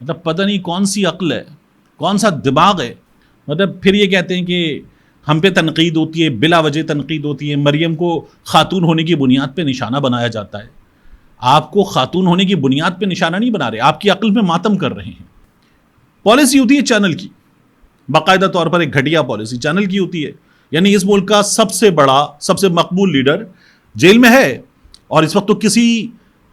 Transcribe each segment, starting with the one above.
مطلب پتہ نہیں کون سی عقل ہے، کون سا دماغ ہے. مطلب پھر یہ کہتے ہیں کہ ہم پہ تنقید ہوتی ہے، بلا وجہ تنقید ہوتی ہے، مریم کو خاتون ہونے کی بنیاد پہ نشانہ بنایا جاتا ہے. آپ کو خاتون ہونے کی بنیاد پہ نشانہ نہیں بنا رہے، آپ کی عقل پہ ماتم کر رہے ہیں. پالیسی ہوتی ہے چینل کی، باقاعدہ طور پر ایک گھٹیا پالیسی چینل کی ہوتی ہے. یعنی اس ملک کا سب سے بڑا، سب سے مقبول لیڈر جیل میں ہے، اور اس وقت تو کسی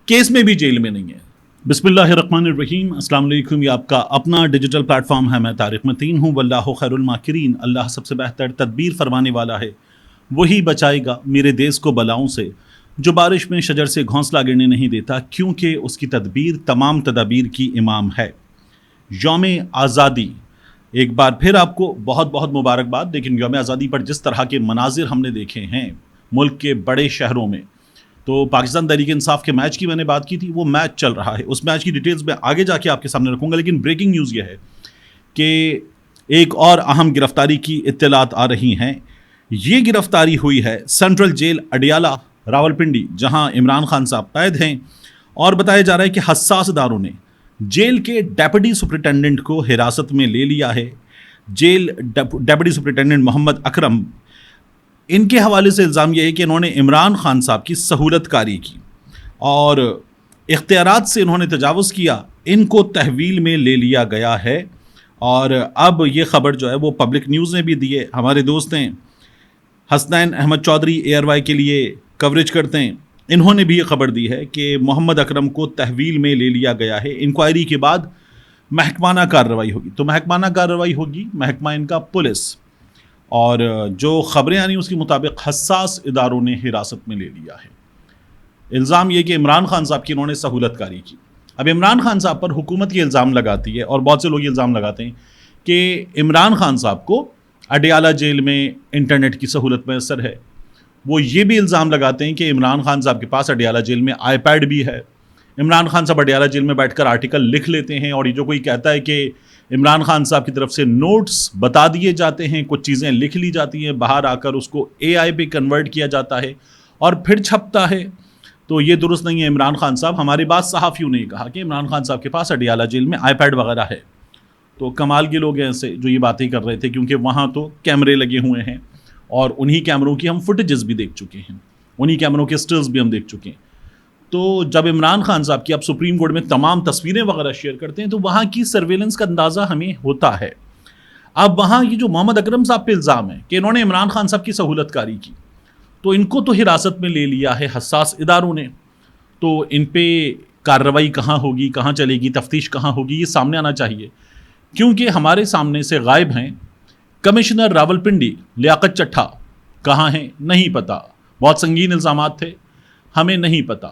کیس میں بھی جیل میں نہیں ہے. بسم اللہ الرحمن الرحیم. السلام علیکم. یہ آپ کا اپنا ڈیجیٹل پلیٹ فارم ہے. میں طارق متین ہوں. واللہ خیر الماکرین. اللہ سب سے بہتر تدبیر فرمانے والا ہے. وہی بچائے گا میرے دیس کو بلاؤں سے، جو بارش میں شجر سے گھونسلہ گرنے نہیں دیتا، کیونکہ اس کی تدبیر تمام تدابیر کی امام ہے. یوم آزادی ایک بار پھر آپ کو بہت بہت مبارکباد. لیکن یوم آزادی پر جس طرح کے مناظر ہم نے دیکھے ہیں ملک کے بڑے شہروں میں، تو پاکستان تحریک انصاف کے میچ کی میں نے بات کی تھی، وہ میچ چل رہا ہے. اس میچ کی ڈیٹیلز میں آگے جا کے آپ کے سامنے رکھوں گا. لیکن بریکنگ نیوز یہ ہے کہ ایک اور اہم گرفتاری کی اطلاعات آ رہی ہیں. یہ گرفتاری ہوئی ہے سینٹرل جیل اڈیالہ راولپنڈی، جہاں عمران خان صاحب قید ہیں. اور بتایا جا رہا ہے کہ حساس اداروں نے جیل کے ڈیپٹی سپرنٹینڈنٹ کو حراست میں لے لیا ہے. جیل ڈیپٹی سپرنٹینڈنٹ محمد اکرم، ان کے حوالے سے الزام یہ ہے کہ انہوں نے عمران خان صاحب کی سہولت کاری کی اور اختیارات سے انہوں نے تجاوز کیا. ان کو تحویل میں لے لیا گیا ہے. اور اب یہ خبر جو ہے وہ پبلک نیوز نے بھی دی ہے. ہمارے دوست ہیں حسنین احمد چودھری، اے آر وائی کے لیے کوریج کرتے ہیں، انہوں نے بھی یہ خبر دی ہے کہ محمد اکرم کو تحویل میں لے لیا گیا ہے. انکوائری کے بعد محکمانہ کارروائی ہوگی. تو محکمانہ کارروائی ہوگی، محکمہ ان کا پولیس، اور جو خبریں آنی اس کے مطابق حساس اداروں نے حراست میں لے لیا ہے. الزام یہ کہ عمران خان صاحب کی انہوں نے سہولت کاری کی. اب عمران خان صاحب پر حکومت یہ الزام لگاتی ہے، اور بہت سے لوگ یہ الزام لگاتے ہیں کہ عمران خان صاحب کو اڈیالہ جیل میں انٹرنیٹ کی سہولت میسر ہے. وہ یہ بھی الزام لگاتے ہیں کہ عمران خان صاحب کے پاس اڈیالہ جیل میں آئی پیڈ بھی ہے. عمران خان صاحب اڈیالہ جیل میں بیٹھ کر آرٹیکل لکھ لیتے ہیں، اور یہ جو کوئی کہتا ہے کہ عمران خان صاحب کی طرف سے نوٹس بتا دیے جاتے ہیں، کچھ چیزیں لکھ لی جاتی ہیں، باہر آ کر اس کو اے آئی پہ کنورٹ کیا جاتا ہے اور پھر چھپتا ہے، تو یہ درست نہیں ہے. عمران خان صاحب، ہمارے بعض صحافیوں نے کہا کہ عمران خان صاحب کے پاس اڈیالہ جیل میں آئی پیڈ وغیرہ ہے. تو کمال کے لوگ ہیں ایسے جو یہ باتیں کر رہے تھے، کیونکہ وہاں تو کیمرے لگے ہوئے ہیں اور انہی کیمروں کی ہم فوٹیجز بھی دیکھ چکے ہیں، انہی کیمروں کے سٹلز بھی ہم دیکھ چکے ہیں. تو جب عمران خان صاحب کی اب سپریم کورٹ میں تمام تصویریں وغیرہ شیئر کرتے ہیں تو وہاں کی سرویلنس کا اندازہ ہمیں ہوتا ہے. اب وہاں یہ جو محمد اکرم صاحب پہ الزام ہے کہ انہوں نے عمران خان صاحب کی سہولت کاری کی، تو ان کو تو حراست میں لے لیا ہے حساس اداروں نے. تو ان پہ کارروائی کہاں ہوگی، کہاں چلے گی، تفتیش کہاں ہوگی، یہ سامنے آنا چاہیے. کیونکہ ہمارے سامنے سے غائب ہیں کمشنر راولپنڈی لیاقت چٹھا. کہاں ہیں نہیں پتہ. بہت سنگین الزامات تھے، ہمیں نہیں پتہ.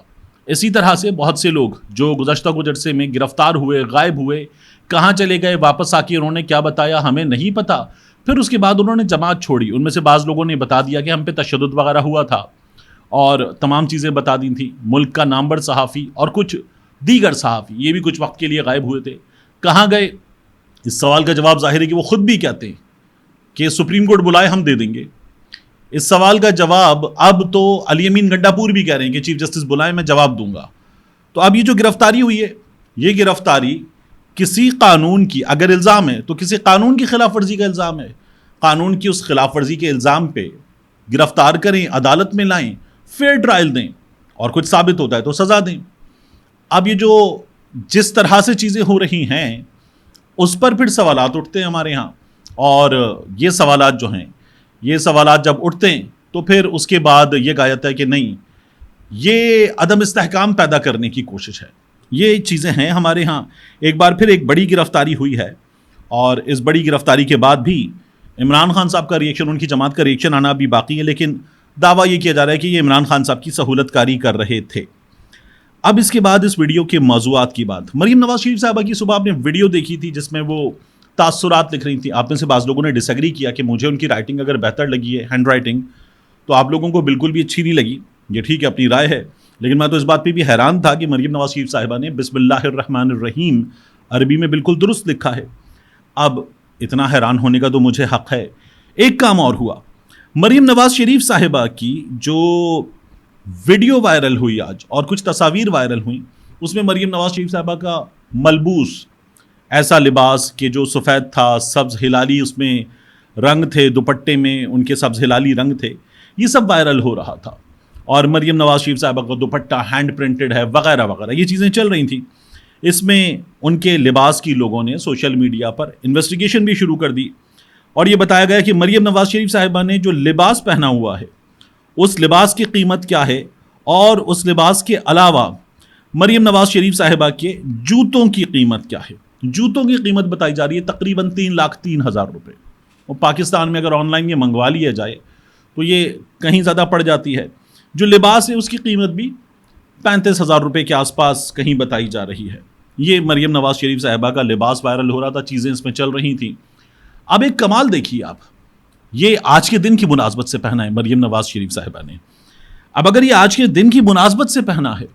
اسی طرح سے بہت سے لوگ جو گزشتہ گزرسے میں گرفتار ہوئے، غائب ہوئے، کہاں چلے گئے، واپس آ کے انہوں نے کیا بتایا ہمیں نہیں پتہ. پھر اس کے بعد انہوں نے جماعت چھوڑی. ان میں سے بعض لوگوں نے بتا دیا کہ ہم پہ تشدد وغیرہ ہوا تھا اور تمام چیزیں بتا دی تھیں. ملک کا نامور صحافی اور کچھ دیگر صحافی یہ بھی کچھ وقت کے لیے غائب ہوئے تھے. کہاں گئے؟ اس سوال کا جواب ظاہر ہے کہ وہ خود بھی کہتے ہیں کہ سپریم کورٹ بلائے ہم دے دیں گے. اس سوال کا جواب اب تو علی امین گنڈا پور بھی کہہ رہے ہیں کہ چیف جسٹس بلائے میں جواب دوں گا. تو اب یہ جو گرفتاری ہوئی ہے، یہ گرفتاری کسی قانون کی اگر الزام ہے تو کسی قانون کی خلاف ورزی کا الزام ہے. قانون کی اس خلاف ورزی کے الزام پہ گرفتار کریں، عدالت میں لائیں، فیئر ٹرائل دیں، اور کچھ ثابت ہوتا ہے تو سزا دیں. اب یہ جو جس طرح سے چیزیں ہو رہی ہیں اس پر پھر سوالات اٹھتے ہیں ہمارے ہاں. اور یہ سوالات جو ہیں، یہ سوالات جب اٹھتے ہیں تو پھر اس کے بعد یہ کہا جاتا ہے کہ نہیں، یہ عدم استحکام پیدا کرنے کی کوشش ہے. یہ چیزیں ہیں ہمارے ہاں. ایک بار پھر ایک بڑی گرفتاری ہوئی ہے، اور اس بڑی گرفتاری کے بعد بھی عمران خان صاحب کا ریئیکشن، ان کی جماعت کا ریئیکشن آنا بھی باقی ہے. لیکن دعویٰ یہ کیا جا رہا ہے کہ یہ عمران خان صاحب کی سہولت کاری کر رہے تھے. اب اس کے بعد اس ویڈیو کے موضوعات کی بات. مریم نواز شریف صاحبہ کی صبح آپ نے ویڈیو دیکھی تھی جس میں وہ تاثرات لکھ رہی تھیں. آپ میں سے بعض لوگوں نے ڈس ایگری کیا کہ مجھے ان کی رائٹنگ اگر بہتر لگی ہے، ہینڈ رائٹنگ، تو آپ لوگوں کو بالکل بھی اچھی نہیں لگی. یہ ٹھیک ہے، اپنی رائے ہے. لیکن میں تو اس بات پہ بھی حیران تھا کہ مریم نواز شریف صاحبہ نے بسم اللہ الرحمن الرحیم عربی میں بالکل درست لکھا ہے. اب اتنا حیران ہونے کا تو مجھے حق ہے. ایک کام اور ہوا، مریم نواز شریف صاحبہ کی جو ویڈیو وائرل ہوئی آج اور کچھ تصاویر وائرل ہوئیں، اس میں مریم نواز شریف صاحبہ کا ملبوس ایسا لباس کہ جو سفید تھا، سبز ہلالی اس میں رنگ تھے، دوپٹے میں ان کے سبز ہلالی رنگ تھے، یہ سب وائرل ہو رہا تھا. اور مریم نواز شریف صاحبہ کا دوپٹہ ہینڈ پرنٹڈ ہے وغیرہ وغیرہ، یہ چیزیں چل رہی تھیں. اس میں ان کے لباس کی لوگوں نے سوشل میڈیا پر انویسٹیگیشن بھی شروع کر دی اور یہ بتایا گیا کہ مریم نواز شریف صاحبہ نے جو لباس پہنا ہوا ہے اس لباس کی قیمت کیا ہے، اور اس لباس کے علاوہ مریم نواز شریف صاحبہ کے جوتوں کی قیمت کیا ہے. جوتوں کی قیمت بتائی جا رہی ہے تقریباً 3,03,000 روپے. اور پاکستان میں اگر آن لائن یہ منگوا لیا جائے تو یہ کہیں زیادہ پڑ جاتی ہے. جو لباس ہے اس کی قیمت بھی 35,000 روپے کے آس پاس کہیں بتائی جا رہی ہے. یہ مریم نواز شریف صاحبہ کا لباس وائرل ہو رہا تھا، چیزیں اس میں چل رہی تھیں. اب ایک کمال دیکھیے آپ، یہ آج کے دن کی مناسبت سے پہنا ہے مریم نواز شریف صاحبہ نے. اب اگر یہ آج کے دن کی مناسبت سے پہنا ہے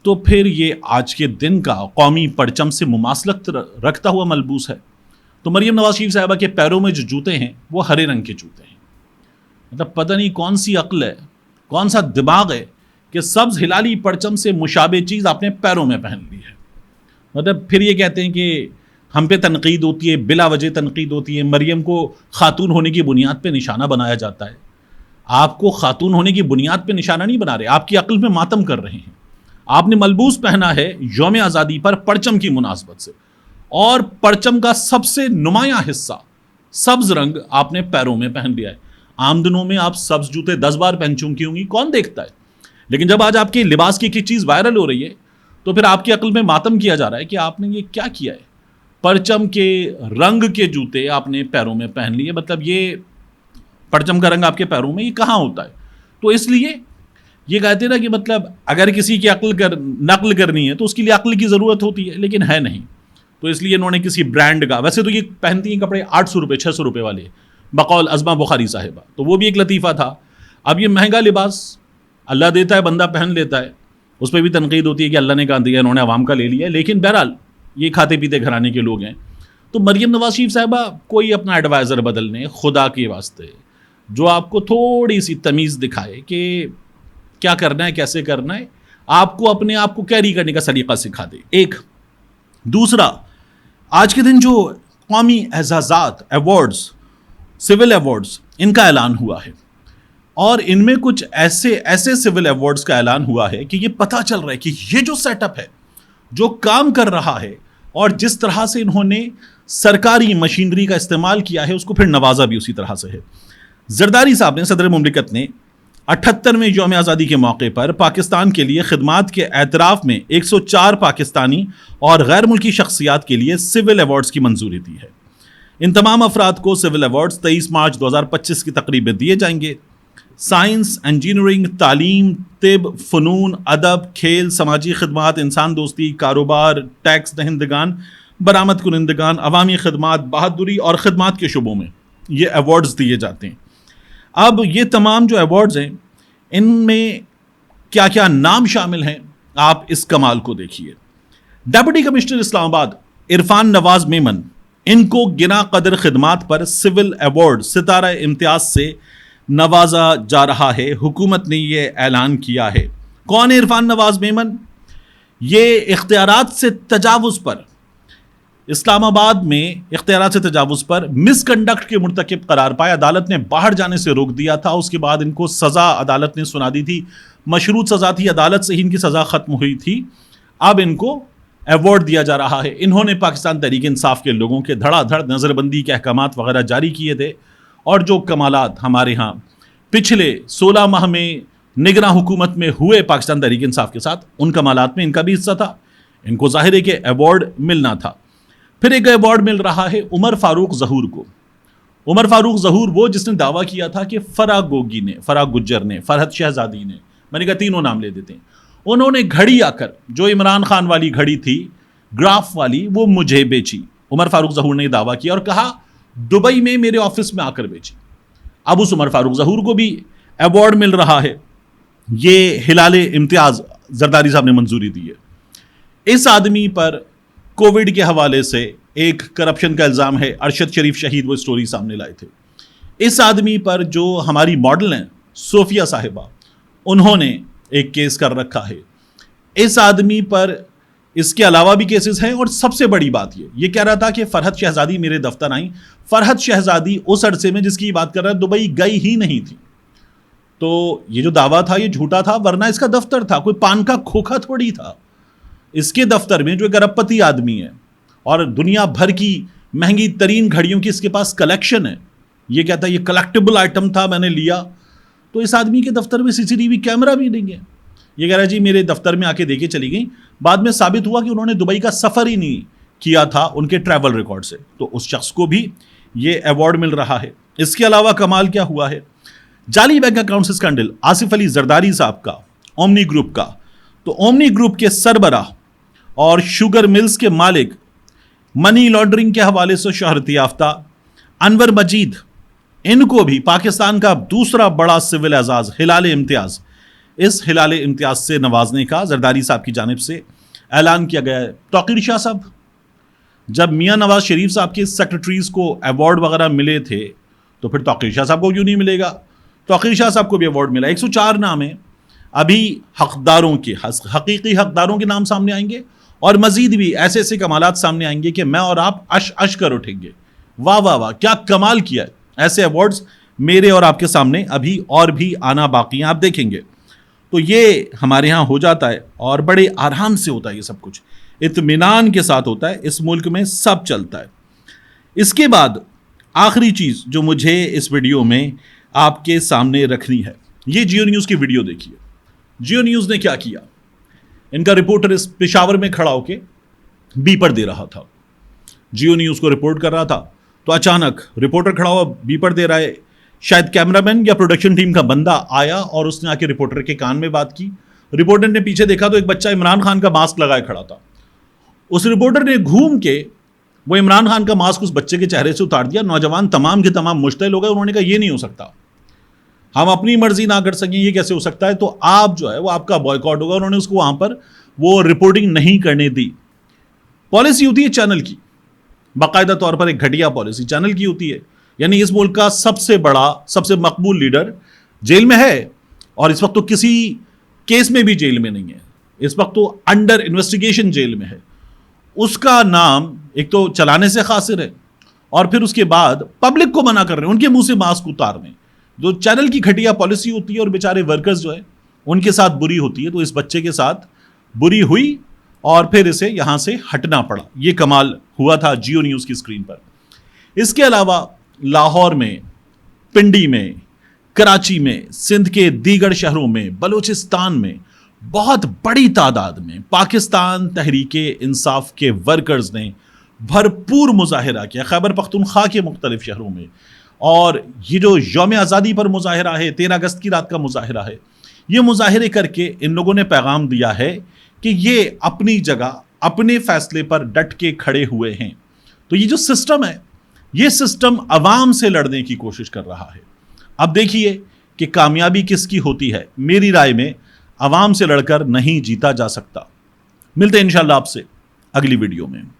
تو پھر یہ آج کے دن کا قومی پرچم سے مماثلت رکھتا ہوا ملبوس ہے. تو مریم نواز شریف صاحبہ کے پیروں میں جو جوتے ہیں وہ ہرے رنگ کے جوتے ہیں. مطلب پتہ نہیں کون سی عقل ہے، کون سا دماغ ہے کہ سبز ہلالی پرچم سے مشابہ چیز آپ نے پیروں میں پہن لی ہے. مطلب پھر یہ کہتے ہیں کہ ہم پہ تنقید ہوتی ہے، بلا وجہ تنقید ہوتی ہے، مریم کو خاتون ہونے کی بنیاد پہ نشانہ بنایا جاتا ہے. آپ کو خاتون ہونے کی بنیاد پہ نشانہ نہیں بنا رہے، آپ کی عقل پہ ماتم کر رہے ہیں. آپ نے ملبوس پہنا ہے یوم آزادی پر پرچم کی مناسبت سے، اور پرچم کا سب سے نمایاں حصہ سبز رنگ آپ نے پیروں میں پہن لیا ہے. عام دنوں میں آپ سبز جوتے 10 بار پہن چکی ہوں گی، کون دیکھتا ہے؟ لیکن جب آج آپ کے لباس کی چیز وائرل ہو رہی ہے تو پھر آپ کی عقل میں ماتم کیا جا رہا ہے کہ آپ نے یہ کیا کیا ہے. پرچم کے رنگ کے جوتے آپ نے پیروں میں پہن لیے. مطلب یہ پرچم کا رنگ آپ کے پیروں میں یہ کہاں ہوتا ہے؟ تو اس لیے یہ کہتے ہیں نا کہ مطلب اگر کسی کی نقل کرنی ہے تو اس کے لیے عقل کی ضرورت ہوتی ہے، لیکن ہے نہیں. تو اس لیے انہوں نے کسی برانڈ کا، ویسے تو یہ پہنتی ہیں کپڑے 800 روپے 600 روپے والے بقول ازما بخاری صاحبہ، تو وہ بھی ایک لطیفہ تھا. اب یہ مہنگا لباس اللہ دیتا ہے، بندہ پہن لیتا ہے، اس پہ بھی تنقید ہوتی ہے کہ اللہ نے کہا دیا، انہوں نے عوام کا لے لیا. لیکن بہرحال یہ کھاتے پیتے گھرانے کے لوگ ہیں. تو مریم نواز شریف صاحبہ کوئی اپنا ایڈوائزر بدلنے خدا کے واسطے جو آپ کو تھوڑی سی تمیز دکھائے کہ کیا کرنا ہے، کیسے کرنا ہے، آپ کو اپنے آپ کو کیری کرنے کا سلیقہ سکھا دے. ایک دوسرا، آج کے دن جو قومی اعزازات، ایوارڈز، سول ایوارڈز، ان کا اعلان ہوا ہے، اور ان میں کچھ ایسے سول ایوارڈز کا اعلان ہوا ہے کہ یہ پتہ چل رہا ہے کہ یہ جو سیٹ اپ ہے، جو کام کر رہا ہے، اور جس طرح سے انہوں نے سرکاری مشینری کا استعمال کیا ہے، اس کو پھر نوازا بھی اسی طرح سے ہے. زرداری صاحب نے، صدر مملکت نے 78ویں یوم آزادی کے موقع پر پاکستان کے لیے خدمات کے اعتراف میں 104 پاکستانی اور غیر ملکی شخصیات کے لیے سول ایوارڈز کی منظوری دی ہے. ان تمام افراد کو سول ایوارڈز 23 مارچ 2025 کی تقریب میں دیے جائیں گے. سائنس، انجینئرنگ، تعلیم، طب، فنون، ادب، کھیل، سماجی خدمات، انسان دوستی، کاروبار، ٹیکس دہندگان، برآمد کنندگان، عوامی خدمات، بہادری اور خدمات کے شعبوں میں یہ ایوارڈز دیے جاتے ہیں. اب یہ تمام جو ایوارڈز ہیں، ان میں کیا کیا نام شامل ہیں، آپ اس کمال کو دیکھیے. ڈپٹی کمشنر اسلام آباد عرفان نواز میمن، ان کو گنا قدر خدمات پر سول ایوارڈ ستارہ امتیاز سے نوازا جا رہا ہے. حکومت نے یہ اعلان کیا ہے. کون ہے عرفان نواز میمن؟ یہ اختیارات سے تجاوز پر، اسلام آباد میں اختیارات سے تجاوز پر مس کنڈکٹ کے مرتکب قرار پائے. عدالت نے باہر جانے سے روک دیا تھا، اس کے بعد ان کو سزا عدالت نے سنا دی تھی. مشروط سزا تھی، عدالت سے ہی ان کی سزا ختم ہوئی تھی. اب ان کو ایوارڈ دیا جا رہا ہے. انہوں نے پاکستان تحریک انصاف کے لوگوں کے دھڑا دھڑ نظر بندی کے احکامات وغیرہ جاری کیے تھے، اور جو کمالات ہمارے ہاں پچھلے 16 ماہ میں نگراں حکومت میں ہوئے پاکستان تحریک انصاف کے ساتھ، ان کمالات میں ان کا بھی حصہ تھا. ان کو ظاہر ہے کہ ایوارڈ ملنا تھا. پھر ایک ایوارڈ مل رہا ہے عمر فاروق ظہور کو. عمر فاروق ظہور وہ جس نے دعویٰ کیا تھا کہ فرح گوگی نے، فرح گجر نے، فرحت شہزادی نے، میں نے کہا تینوں نام لے دیتے ہیں، انہوں نے گھڑی آ کر جو عمران خان والی گھڑی تھی گراف والی، وہ مجھے بیچی. عمر فاروق ظہور نے دعویٰ کیا اور کہا دبئی میں میرے آفس میں آ کر بیچی. اب اس عمر فاروق ظہور کو بھی ایوارڈ مل رہا ہے. یہ ہلال امتیاز زرداری صاحب نے منظوری دی ہے. اس آدمی پر کووڈ کے حوالے سے ایک کرپشن کا الزام ہے. ارشد شریف شہید وہ سٹوری سامنے لائے تھے. اس آدمی پر جو ہماری ماڈل ہیں صوفیہ صاحبہ، انہوں نے ایک کیس کر رکھا ہے. اس آدمی پر اس کے علاوہ بھی کیسز ہیں، اور سب سے بڑی بات یہ کہہ رہا تھا کہ فرحت شہزادی میرے دفتر آئیں. فرحت شہزادی اس عرصے میں جس کی بات کر رہا ہے دبئی گئی ہی نہیں تھی. تو یہ جو دعویٰ تھا یہ جھوٹا تھا، ورنہ اس کا دفتر تھا، کوئی پان کا کھوکھا تھوڑی تھا. اس کے دفتر میں جو ایک ارب پتی آدمی ہے اور دنیا بھر کی مہنگی ترین گھڑیوں کی اس کے پاس کلیکشن ہے، یہ کہتا ہے یہ کلیکٹیبل آئٹم تھا میں نے لیا. تو اس آدمی کے دفتر میں CCTV کیمرہ بھی نہیں ہے. یہ کہہ رہا ہے جی میرے دفتر میں آ کے دیکھے چلی گئیں. بعد میں ثابت ہوا کہ انہوں نے دبئی کا سفر ہی نہیں کیا تھا ان کے ٹریول ریکارڈ سے. تو اس شخص کو بھی یہ ایوارڈ مل رہا ہے. اس کے علاوہ کمال کیا ہوا ہے، جعلی bank account scandal Asif Ali Zardari صاحب کا، اومنی گروپ کا. تو اومنی گروپ کے سربراہ اور شوگر ملز کے مالک منی لانڈرنگ کے حوالے سے شہرت یافتہ انور مجید، ان کو بھی پاکستان کا دوسرا بڑا سول اعزاز ہلال امتیاز، اس ہلال امتیاز سے نوازنے کا زرداری صاحب کی جانب سے اعلان کیا گیا ہے. توقیر شاہ صاحب، جب میاں نواز شریف صاحب کے سیکرٹریز کو ایوارڈ وغیرہ ملے تھے تو پھر توقیر شاہ صاحب کو کیوں نہیں ملے گا؟ توقیر شاہ صاحب کو بھی ایوارڈ ملا. 104 نام ہیں. ابھی حقداروں کے حقیقی حقداروں کے نام سامنے آئیں گے، اور مزید بھی ایسے ایسے کمالات سامنے آئیں گے کہ میں اور آپ اش کر اٹھیں گے. واہ واہ واہ، کیا کمال کیا ہے. ایسے ایوارڈز میرے اور آپ کے سامنے ابھی اور بھی آنا باقی ہیں، آپ دیکھیں گے. تو یہ ہمارے ہاں ہو جاتا ہے اور بڑے آرام سے ہوتا ہے، یہ سب کچھ اطمینان کے ساتھ ہوتا ہے. اس ملک میں سب چلتا ہے. اس کے بعد آخری چیز جو مجھے اس ویڈیو میں آپ کے سامنے رکھنی ہے، یہ جیو نیوز کی ویڈیو دیکھیے. جیو نیوز نے کیا کیا، ان کا رپورٹر اس پشاور میں کھڑا ہو کے بیپر دے رہا تھا، جیو نیوز کو رپورٹ کر رہا تھا. تو اچانک رپورٹر کھڑا ہوا بیپر دے رہا ہے، شاید کیمرہ مین یا پروڈکشن ٹیم کا بندہ آیا اور اس نے آ کے رپورٹر کے کان میں بات کی. رپورٹر نے پیچھے دیکھا تو ایک بچہ عمران خان کا ماسک لگائے کھڑا تھا. اس رپورٹر نے گھوم کے وہ عمران خان کا ماسک اس بچے کے چہرے سے اتار دیا. نوجوان تمام کے تمام مشتعل ہو گئے. انہوں نے کہا یہ نہیں ہو سکتا، ہم اپنی مرضی نہ کر سکیں، یہ کیسے ہو سکتا ہے؟ تو آپ جو ہے وہ آپ کا بائیکاٹ ہوگا. انہوں نے اس کو وہاں پر وہ رپورٹنگ نہیں کرنے دی. پالیسی ہوتی ہے چینل کی، باقاعدہ طور پر ایک گھٹیا پالیسی چینل کی ہوتی ہے. یعنی اس ملک کا سب سے بڑا سب سے مقبول لیڈر جیل میں ہے، اور اس وقت تو کسی کیس میں بھی جیل میں نہیں ہے، اس وقت تو انڈر انویسٹیگیشن جیل میں ہے. اس کا نام ایک تو چلانے سے قاصر ہے، اور پھر اس کے بعد پبلک کو منع کر رہے ہیں ان کے منہ سے ماسک اتارنے. جو چینل کی گھٹیا پالیسی ہوتی ہے اور بیچارے ورکرز جو ہے ان کے ساتھ بری ہوتی ہے. تو اس بچے کے ساتھ بری ہوئی اور پھر اسے یہاں سے ہٹنا پڑا. یہ کمال ہوا تھا جیو نیوز کی اسکرین پر. اس کے علاوہ لاہور میں، پنڈی میں، کراچی میں، سندھ کے دیگر شہروں میں، بلوچستان میں بہت بڑی تعداد میں پاکستان تحریک انصاف کے ورکرز نے بھرپور مظاہرہ کیا. خیبر پختونخوا کے مختلف شہروں میں، اور یہ جو یوم آزادی پر مظاہرہ ہے، 13 اگست کی رات کا مظاہرہ ہے، یہ مظاہرے کر کے ان لوگوں نے پیغام دیا ہے کہ یہ اپنی جگہ اپنے فیصلے پر ڈٹ کے کھڑے ہوئے ہیں. تو یہ جو سسٹم ہے، یہ سسٹم عوام سے لڑنے کی کوشش کر رہا ہے. اب دیکھیے کہ کامیابی کس کی ہوتی ہے. میری رائے میں عوام سے لڑ کر نہیں جیتا جا سکتا. ملتے ہیں انشاءاللہ آپ سے اگلی ویڈیو میں.